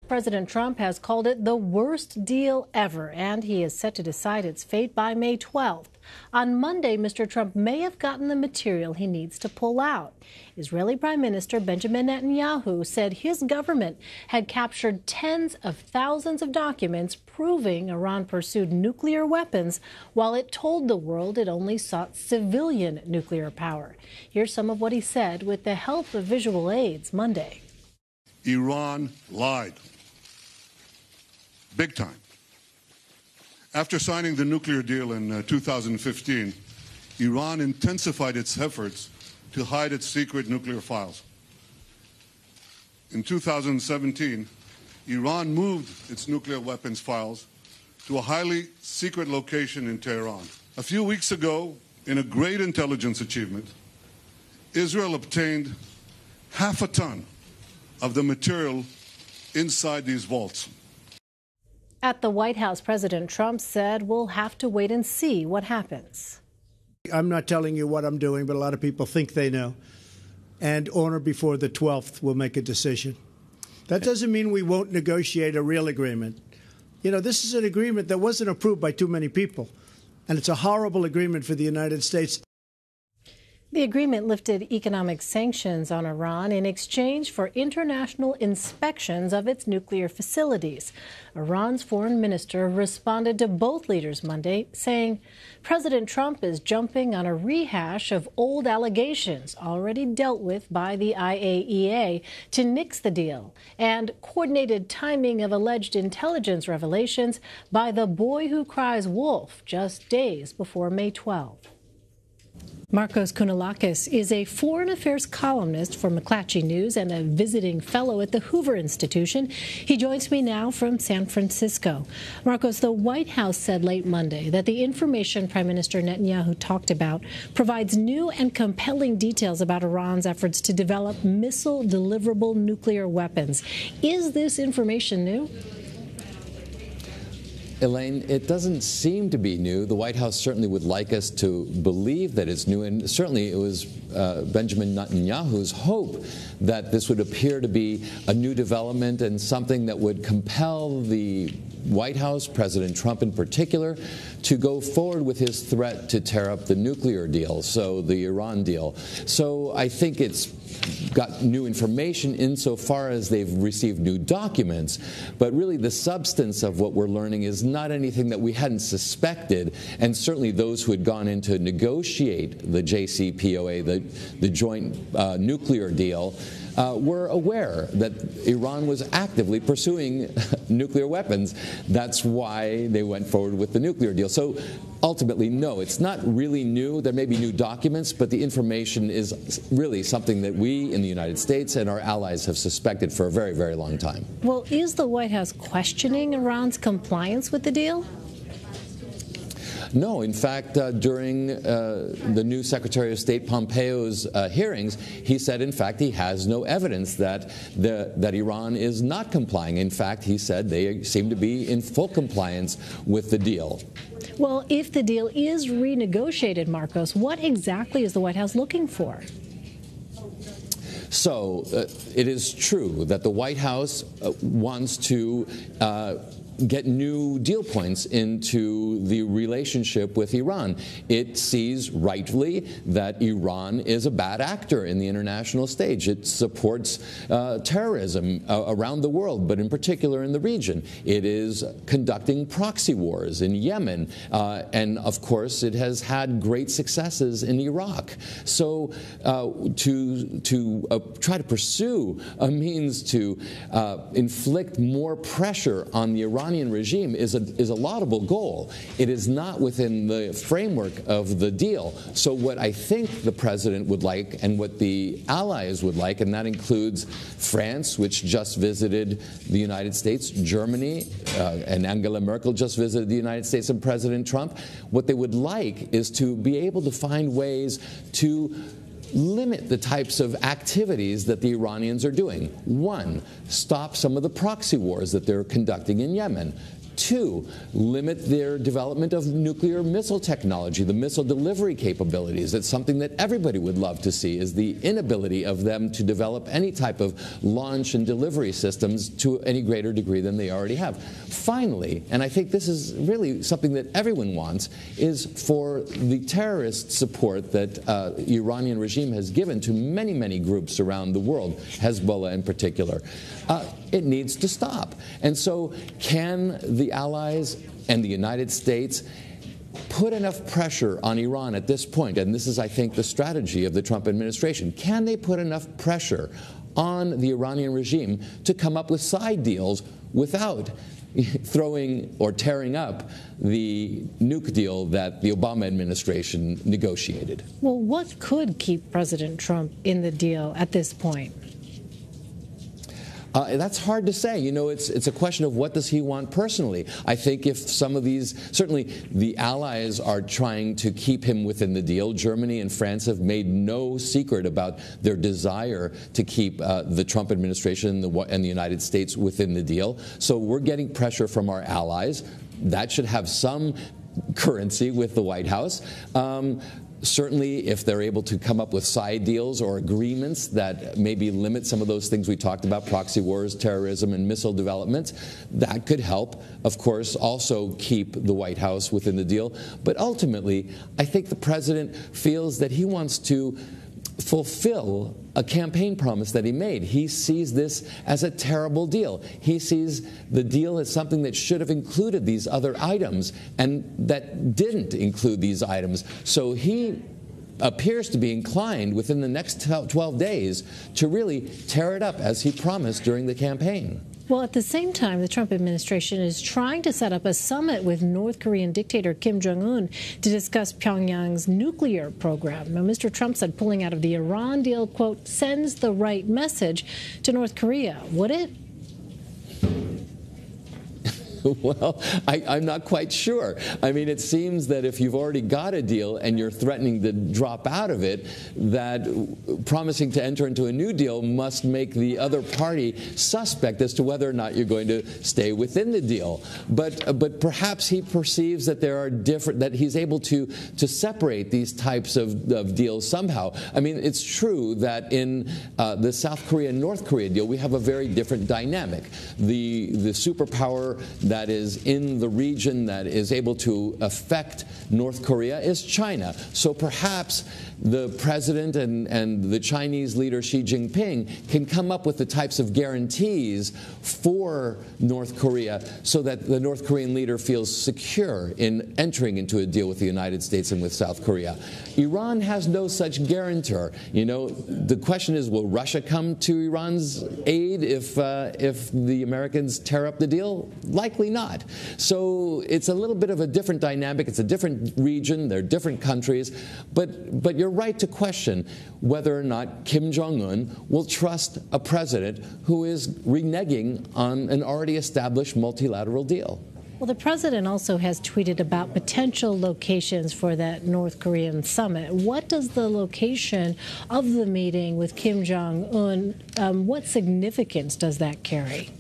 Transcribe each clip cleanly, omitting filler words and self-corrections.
President Trump has called it the worst deal ever, and he is set to decide its fate by May 12th. On Monday, Mr. Trump may have gotten the material he needs to pull out. Israeli Prime Minister Benjamin Netanyahu said his government had captured tens of thousands of documents proving Iran pursued nuclear weapons while it told the world it only sought civilian nuclear power. Here's some of what he said with the help of visual aids Monday. Iran lied. Big time. After signing the nuclear deal in 2015, Iran intensified its efforts to hide its secret nuclear files. In 2017, Iran moved its nuclear weapons files to a highly secret location in Tehran. A few weeks ago, in a great intelligence achievement, Israel obtained half a ton of the material inside these vaults. At the White House, President Trump said we'll have to wait and see what happens. I'm not telling you what I'm doing, but a lot of people think they know. And on or before the 12th, we'll make a decision. That doesn't mean we won't negotiate a real agreement. You know, this is an agreement that wasn't approved by too many people, and it's a horrible agreement for the United States. The agreement lifted economic sanctions on Iran in exchange for international inspections of its nuclear facilities. Iran's foreign minister responded to both leaders Monday, saying President Trump is jumping on a rehash of old allegations already dealt with by the IAEA to nix the deal, and coordinated timing of alleged intelligence revelations by the boy who cries wolf just days before May 12. Markos Kounalakis is a foreign affairs columnist for McClatchy News and a visiting fellow at the Hoover Institution. He joins me now from San Francisco. Markos, the White House said late Monday that the information Prime Minister Netanyahu talked about provides new and compelling details about Iran's efforts to develop missile-deliverable nuclear weapons. Is this information new? Elaine, it doesn't seem to be new. The White House certainly would like us to believe that it's new, and certainly it was Benjamin Netanyahu's hope that this would appear to be a new development and something that would compel the White House, President Trump in particular, to go forward with his threat to tear up the nuclear deal, so the Iran deal. So I think it's got new information insofar as they've received new documents, but really the substance of what we're learning is not anything that we hadn't suspected, and certainly those who had gone in to negotiate the JCPOA, the joint nuclear deal, were aware that Iran was actively pursuing nuclear weapons. That's why they went forward with the nuclear deal. So ultimately, no, it's not really new. There may be new documents, but the information is really something that we in the United States and our allies have suspected for a very, very long time. Well, is the White House questioning Iran's compliance with the deal? No. In fact, during the new Secretary of State Pompeo's hearings, he said, in fact, he has no evidence that Iran is not complying. In fact, he said they seem to be in full compliance with the deal. Well, if the deal is renegotiated, Markos, what exactly is the White House looking for? So it is true that the White House wants to get new deal points into the relationship with Iran. It sees rightly that Iran is a bad actor in the international stage. It supports terrorism around the world, but in particular in the region. It is conducting proxy wars in Yemen, and of course it has had great successes in Iraq. So to try to pursue a means to inflict more pressure on the Iranian regime is a laudable goal. It is not within the framework of the deal. So what I think the president would like and what the allies would like, and that includes France, which just visited the United States, Germany, and Angela Merkel just visited the United States, and President Trump, what they would like is to be able to find ways to limit the types of activities that the Iranians are doing. One, stop some of the proxy wars that they're conducting in Yemen. 2, limit their development of nuclear missile technology, the missile delivery capabilities. It's something that everybody would love to see, is the inability of them to develop any type of launch and delivery systems to any greater degree than they already have. Finally, and I think this is really something that everyone wants, is for the terrorist support that the Iranian regime has given to many, many groups around the world, Hezbollah in particular. It needs to stop. And so can the allies and the United States put enough pressure on Iran at this point? And this is, I think, the strategy of the Trump administration. Can they put enough pressure on the Iranian regime to come up with side deals without throwing or tearing up the nuke deal that the Obama administration negotiated? Well, what could keep President Trump in the deal at this point? That's hard to say. You know, it's a question of what does he want personally. I think if some of these, certainly the allies are trying to keep him within the deal. Germany and France have made no secret about their desire to keep the Trump administration and the United States within the deal. So we're getting pressure from our allies. That should have some currency with the White House. Certainly, if they're able to come up with side deals or agreements that maybe limit some of those things we talked about, proxy wars, terrorism, and missile developments, that could help, of course, also keep the White House within the deal. But ultimately, I think the president feels that he wants to fulfill a campaign promise that he made. He sees this as a terrible deal. He sees the deal as something that should have included these other items and that didn't include these items. So he appears to be inclined within the next 12 days to really tear it up as he promised during the campaign. Well, at the same time, the Trump administration is trying to set up a summit with North Korean dictator Kim Jong-un to discuss Pyongyang's nuclear program. Now, Mr. Trump said pulling out of the Iran deal, quote, sends the right message to North Korea. Would it? Well, I'm not quite sure. I mean, it seems that if you've already got a deal and you're threatening to drop out of it, that promising to enter into a new deal must make the other party suspect as to whether or not you're going to stay within the deal. But perhaps he perceives that there are that he's able to separate these types of deals somehow. I mean, it's true that in the South Korea and North Korea deal, we have a very different dynamic. The superpower that is in the region that is able to affect North Korea is China. So perhaps the president and the Chinese leader Xi Jinping can come up with the types of guarantees for North Korea so that the North Korean leader feels secure in entering into a deal with the United States and with South Korea. Iran has no such guarantor. You know, the question is, will Russia come to Iran's aid if the Americans tear up the deal? Likely not. So it's a little bit of a different dynamic. It's a different region. They're different countries. But you're right to question whether or not Kim Jong-un will trust a president who is reneging on an already established multilateral deal. Well, the president also has tweeted about potential locations for that North Korean summit. What does the location of the meeting with Kim Jong-un, what significance does that carry?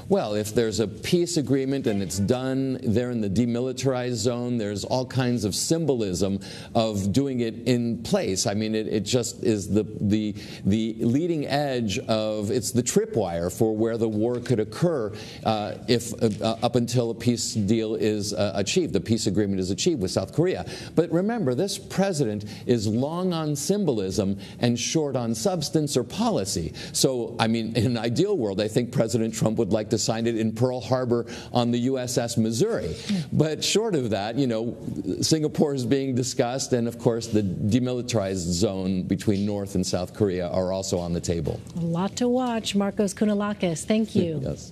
Well, if there's a peace agreement and it's done there in the demilitarized zone, there's all kinds of symbolism of doing it in place. I mean, it just is the leading edge of, it's the tripwire for where the war could occur if up until a peace deal is achieved, the peace agreement is achieved with South Korea. But remember, this president is long on symbolism and short on substance or policy. So, I mean, in an ideal world, I think President Trump would like to sign it in Pearl Harbor on the USS Missouri. But short of that, you know, Singapore is being discussed, and of course the demilitarized zone between North and South Korea are also on the table. A lot to watch. Markos Kounalakis, thank you. Yes.